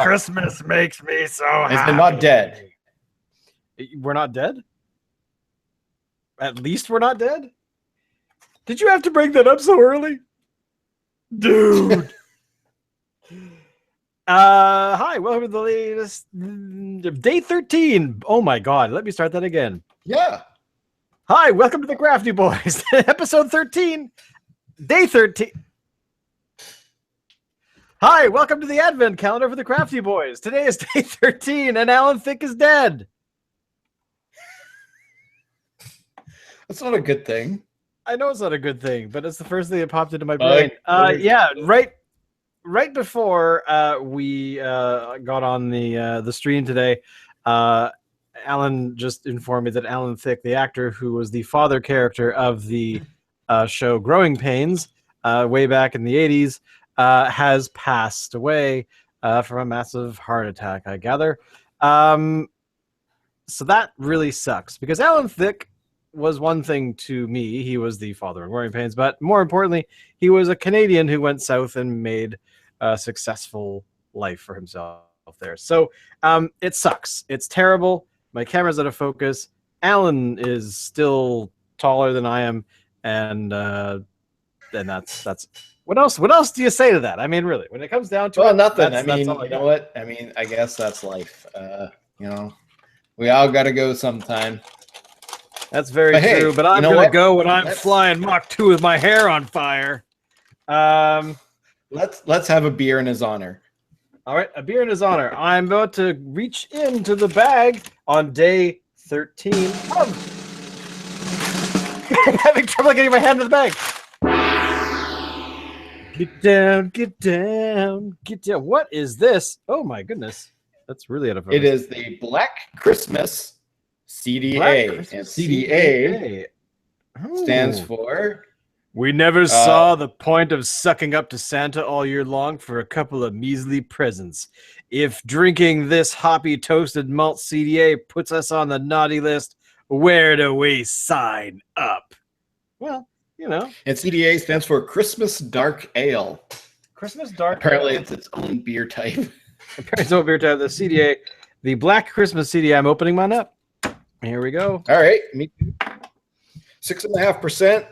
Christmas makes me so happy. Is it not dead? We're not dead? At least we're not dead? Did you have to bring that up so early? Dude. Hi, welcome to the latest day 13. Oh my god, let me start that again. Yeah. Hi, welcome to the Crafty Boys. Episode 13. Day 13. Hi, welcome to the Advent calendar for the Crafty Boys. Today is day 13 and Alan Thicke is dead. That's not a good thing. I know it's not a good thing, but it's the first thing that popped into my brain. Yeah, right before we got on the stream today, Alan just informed me that Alan Thicke, the actor who was the father character of the show Growing Pains way back in the 80s, has passed away from a massive heart attack, I gather. So that really sucks, because Alan Thicke was one thing to me. He was the father of Growing Pains, but more importantly, he was a Canadian who went south and made a successful life for himself there. So it sucks. It's terrible. My camera's out of focus. Alan is still taller than I am, and that's what else? What else do you say to that? I mean, really, when it comes down to nothing. I mean, you know what? I mean, I guess that's life. We all got to go sometime. That's very true, but I'm going to go when I'm flying Mach 2 with my hair on fire. Let's have a beer in his honor. All right, a beer in his honor. I'm about to reach into the bag on day 13. I'm having trouble getting my hand in the bag. Get down, get down, get down. What is this? Oh my goodness. That's really out of focus. It is the Black Christmas CDA. And CDA stands for... We never saw the point of sucking up to Santa all year long for a couple of measly presents. If drinking this hoppy toasted malt CDA puts us on the naughty list, where do we sign up? Well, you know. And CDA stands for Christmas Dark Ale. Christmas Dark Apparently Ale. It's its own beer type. Apparently it's own beer type. The CDA, the Black Christmas CDA. I'm opening mine up. Here we go. All right. Me too. 6.5%.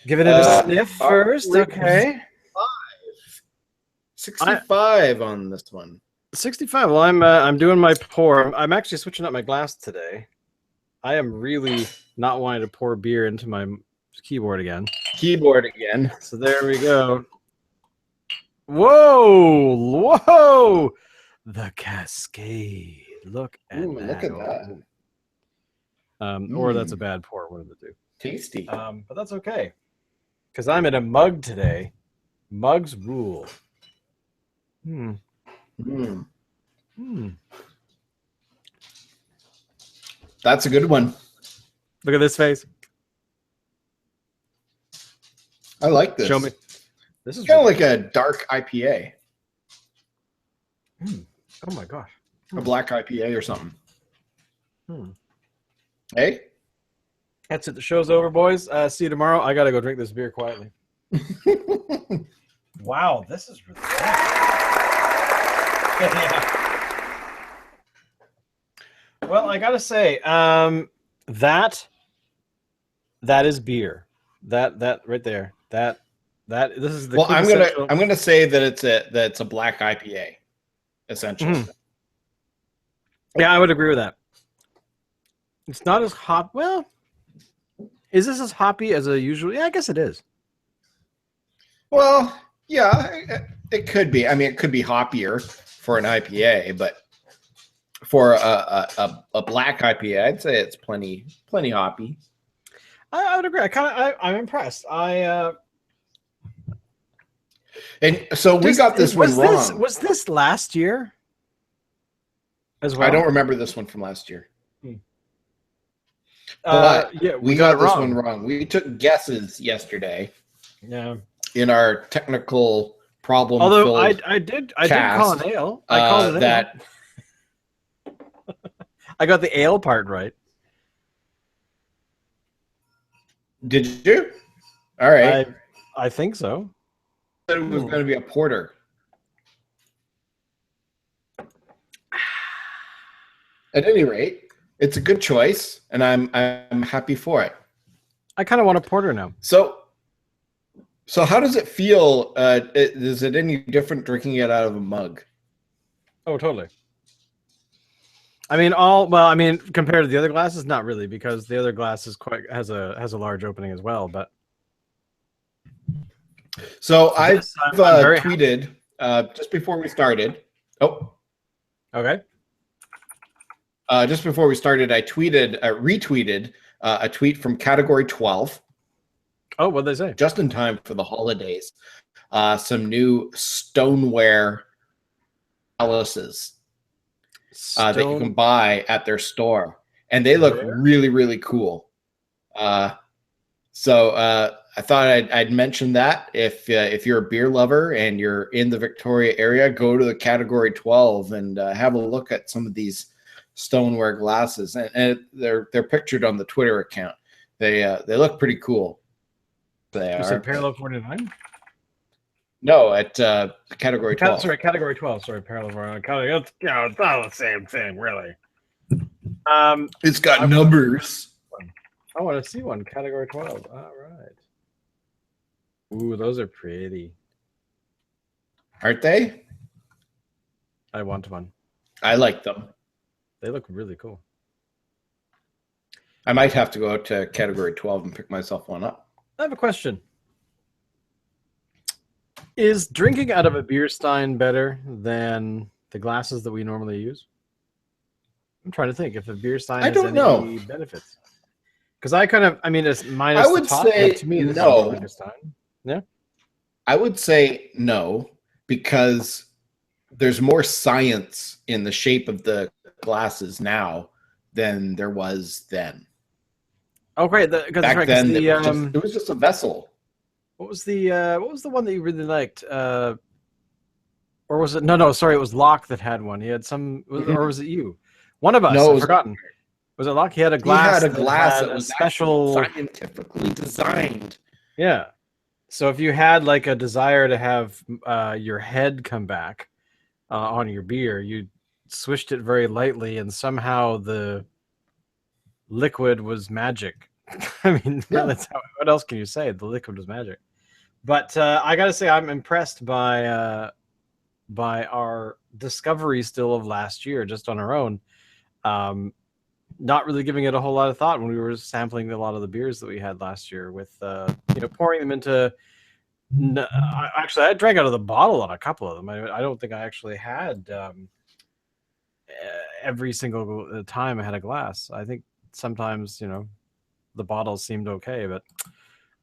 Giving it a sniff first. Okay. 65 on this one. 65. Well, I'm doing my pour. I'm actually switching up my glass today. I am really not wanting to pour beer into my keyboard again. So there we go. Whoa! The Cascade. Look at that. Look at that. Or that's a bad pour. One of the two. Tasty. But that's okay, because I'm in a mug today. Mugs rule. That's a good one. Look at this face. I like this. Show me. This is kind of like a dark IPA. Oh my gosh. A black IPA or something. Hey? That's it. The show's over, boys. See you tomorrow. I got to go drink this beer quietly. Wow, this is really good. Well, I got to say, that is beer. That right there. This is the... Well, I'm gonna say that it's a black IPA, essentially. Yeah, I would agree with that. It's not as hot. Well, is this as hoppy as a usual? Yeah, I guess it is. Well, yeah, it could be. I mean, it could be hoppier for an IPA, but for a black IPA, I'd say it's plenty hoppy. I would agree. I'm impressed. And so we got this one wrong. Was this last year as well? I don't remember this one from last year. Yeah, we got this one wrong. We took guesses yesterday. Yeah. In our technical problem. Although I did call an ale. I called it that. I got the ale part right. Did you? All right. I think so. It was going to be a porter. At any rate, it's a good choice, and I'm happy for it. I kind of want a porter now. So how does it feel? Is it any different drinking it out of a mug? Oh, totally. I mean, compared to the other glasses, not really, because the other glass is has a large opening as well. But so I've very tweeted just before we started. Oh, okay. Just before we started, I retweeted a tweet from Category 12. Oh, what'd they say? Just in time for the holidays. Some new stoneware chalices that you can buy at their store. And they look really, really cool. So I thought I'd mention that. If you're a beer lover and you're in the Victoria area, go to the Category 12 and have a look at some of these stoneware glasses. And they're pictured on the Twitter account. They look pretty cool. They you are. said Parallel 49? No, at Category 12. Sorry, Category 12. Sorry, Parallel 49. It's all the same thing, really. It's got numbers. I want to see one. Category 12. All right. Ooh, those are pretty. Aren't they? I want one. I like them. They look really cool. I might have to go out to Category 12 and pick myself one up. I have a question. Is drinking out of a beer stein better than the glasses that we normally use? I'm trying to think if a beer stein has any benefits. Because it's minus the top. To me, this no. is like a stein. Yeah. I would say no, because there's more science in the shape of the glasses now than there was then. Oh, great! Back then, it was just a vessel. What was the one that you really liked? Or was it? No. Sorry, it was Locke that had one. He had some, or was it you? One of us. No, I've forgotten. Was it Locke? He had a glass. He had a glass that was special, scientifically designed. Yeah. So if you had like a desire to have your head come back on your beer, you swished it very lightly, and somehow the liquid was magic. I mean, that's what else can you say? The liquid was magic. But I gotta say, I'm impressed by our discovery still of last year, just on our own. Not really giving it a whole lot of thought when we were sampling a lot of the beers that we had last year, with pouring them into. Actually, I drank out of the bottle on a couple of them. I don't think I actually had every single time I had a glass. I think sometimes the bottles seemed okay, but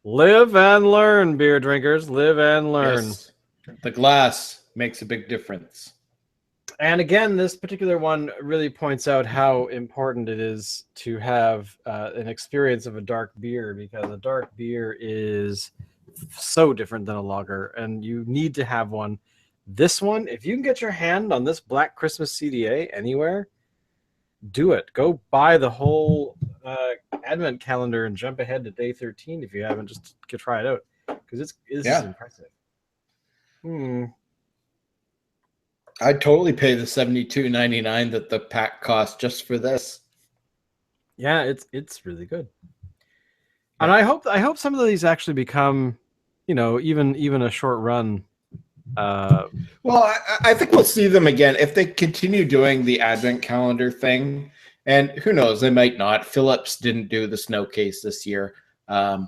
live and learn, beer drinkers. Live and learn. Yes. The glass makes a big difference. And again, this particular one really points out how important it is to have an experience of a dark beer, because a dark beer is so different than a lager, and you need to have one. This one, if you can get your hand on this Black Christmas CDA anywhere, do it. Go buy the whole advent calendar and jump ahead to day 13 if you haven't, just to try it out, because it's impressive. I'd totally pay the $72.99 that the pack cost just for this. Yeah, it's really good. And I hope some of these actually become, even a short run. Well, I think we'll see them again if they continue doing the advent calendar thing. And who knows, they might not. Phillips didn't do the snow case this year. I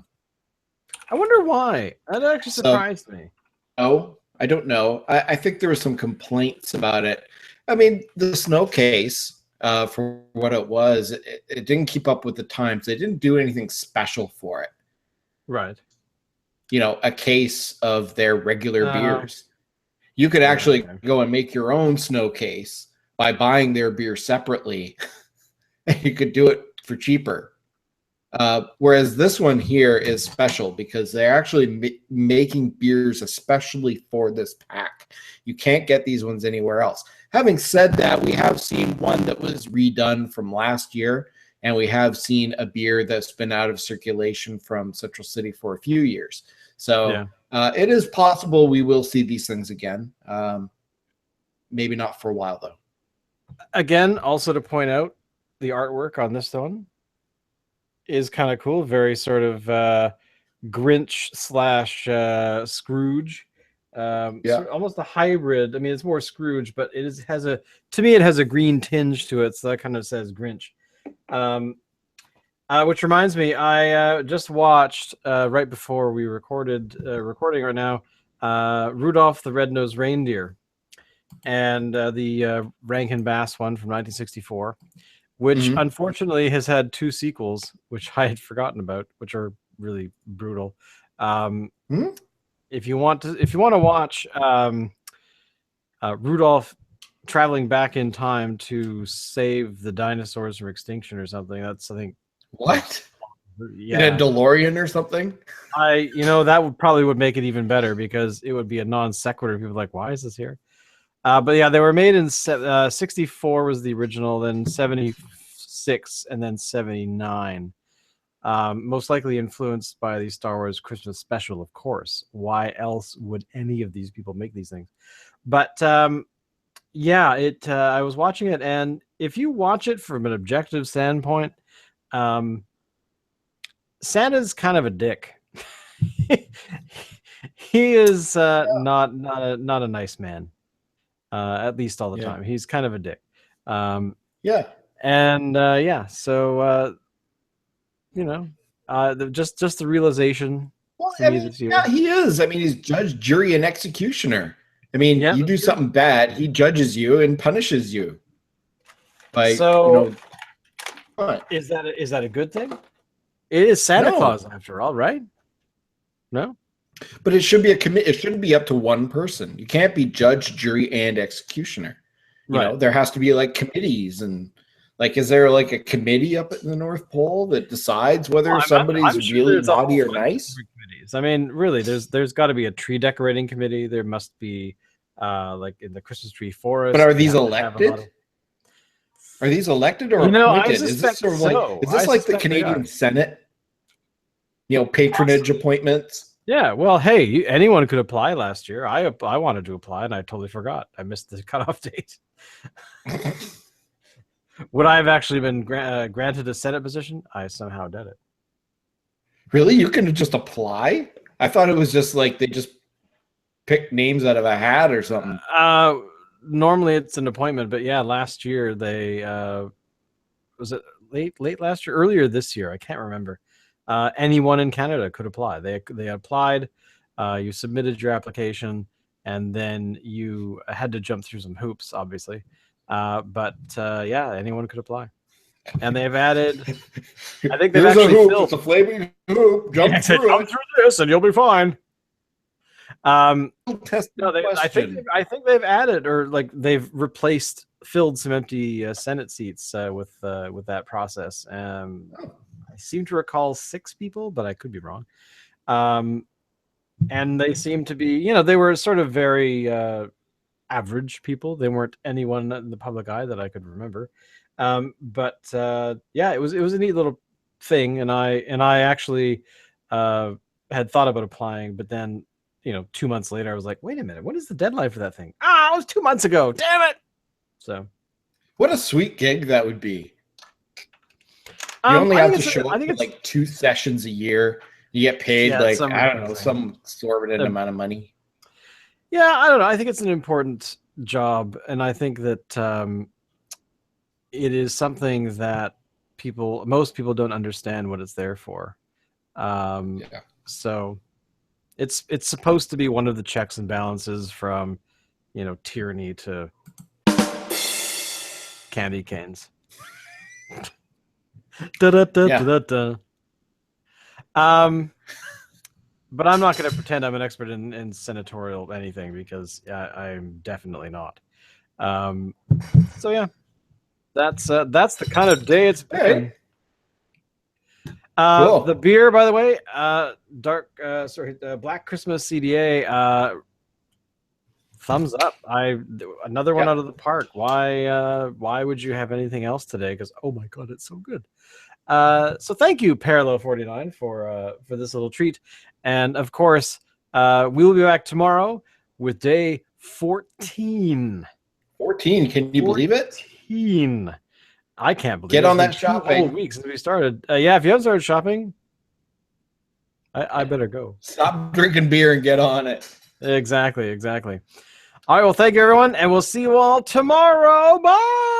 wonder why. That actually surprised me. Oh, I don't know. I think there were some complaints about it. I mean, the snow case, for what it was, it didn't keep up with the times. They didn't do anything special for it. Right. A case of their regular beers. You could actually go and make your own snow case by buying their beer separately. And you could do it for cheaper. Whereas this one here is special because they're actually making beers especially for this pack. You can't get these ones anywhere else. Having said that, we have seen one that was redone from last year, and we have seen a beer that's been out of circulation from Central City for a few years. So it is possible we will see these things again. Maybe not for a while, though. Again, also to point out, the artwork on this one is kind of cool. Very sort of Grinch slash Scrooge. Yeah. Almost a hybrid. I mean, it's more Scrooge, but has a, to me, it has a green tinge to it, so that kind of says Grinch. Which reminds me, I just watched right before we recording right now, Rudolph the Red-Nosed Reindeer, and the Rankin Bass one from 1964, which unfortunately has had 2 sequels, which I had forgotten about, which are really brutal. If you want to watch Rudolph traveling back in time to save the dinosaurs from extinction or something, that's, I think, what? Yeah, in a DeLorean or something. That would probably make it even better, because it would be a non sequitur. People are like, why is this here? But yeah, they were made in 64 was the original, then 76, and then 79. Most likely influenced by the Star Wars Christmas special, of course. Why else would any of these people make these things? But yeah, I was watching it, and if you watch it from an objective standpoint, Santa's kind of a dick. He is not a nice man, at least all the time. He's kind of a dick. So just the realization. Well, I mean, yeah, he is. I mean, he's judge, jury, and executioner. I mean, you do something bad, he judges you and punishes you. Like, is that a good thing? It is Santa Claus, after all, right? No, but it should be it shouldn't be up to one person. You can't be judge, jury, and executioner. You know, there has to be like committees, and like, is there like a committee up at the North Pole that decides whether somebody's really naughty or nice? I mean, really, there's got to be a tree decorating committee. There must be, like in the Christmas tree forest. But are these elected? Are these elected or appointed? Is this sort of like the Canadian Senate? You know, patronage appointments. Yeah, well, hey, anyone could apply last year. I wanted to apply, and I totally forgot. I missed the cutoff date. Would I have actually been granted a Senate position? I somehow did it. Really? You can just apply? I thought it was just like they just picked names out of a hat or something. Normally it's an appointment, but yeah, last year they was it late last year, earlier this year, I can't remember. Anyone in Canada could apply. They applied, you submitted your application, and then you had to jump through some hoops, obviously. But yeah, anyone could apply. And they've added, I think they've actually filled. It's a flaming hoop. Jump through this and you'll be fine. I think they've added, or like they've filled some empty Senate seats with that process. I seem to recall 6 people, but I could be wrong. And they seem to be, they were sort of very average people. They weren't anyone in the public eye that I could remember. But yeah, it was a neat little thing, and I actually had thought about applying, but then 2 months later I was like, wait a minute, what is the deadline for that thing? It was 2 months ago, damn it. So what a sweet gig that would be. You only have to show up for like 2 sessions a year. You get paid like, I don't know, some exorbitant amount of money. Yeah, I don't know. I think it's an important job, and I think that it is something that most people don't understand what it's there for. So it's supposed to be one of the checks and balances from, tyranny to candy canes. But I'm not going to pretend I'm an expert in senatorial anything, because I'm definitely not. So yeah, that's the kind of day it's been. Cool. The beer, by the way, Black Christmas CDA, thumbs up. Another one out of the park. Why would you have anything else today? Because oh my god, it's so good. So thank you, Parallel 49, for this little treat, and of course, we will be back tomorrow with day 14. 14? Can you believe it? 13. I can't believe Get it's on been that 2 whole shopping. weeks since we started. Yeah, if you haven't started shopping, I better go. Stop drinking beer and get on it. Exactly. All right, well, thank you, everyone, and we'll see you all tomorrow. Bye!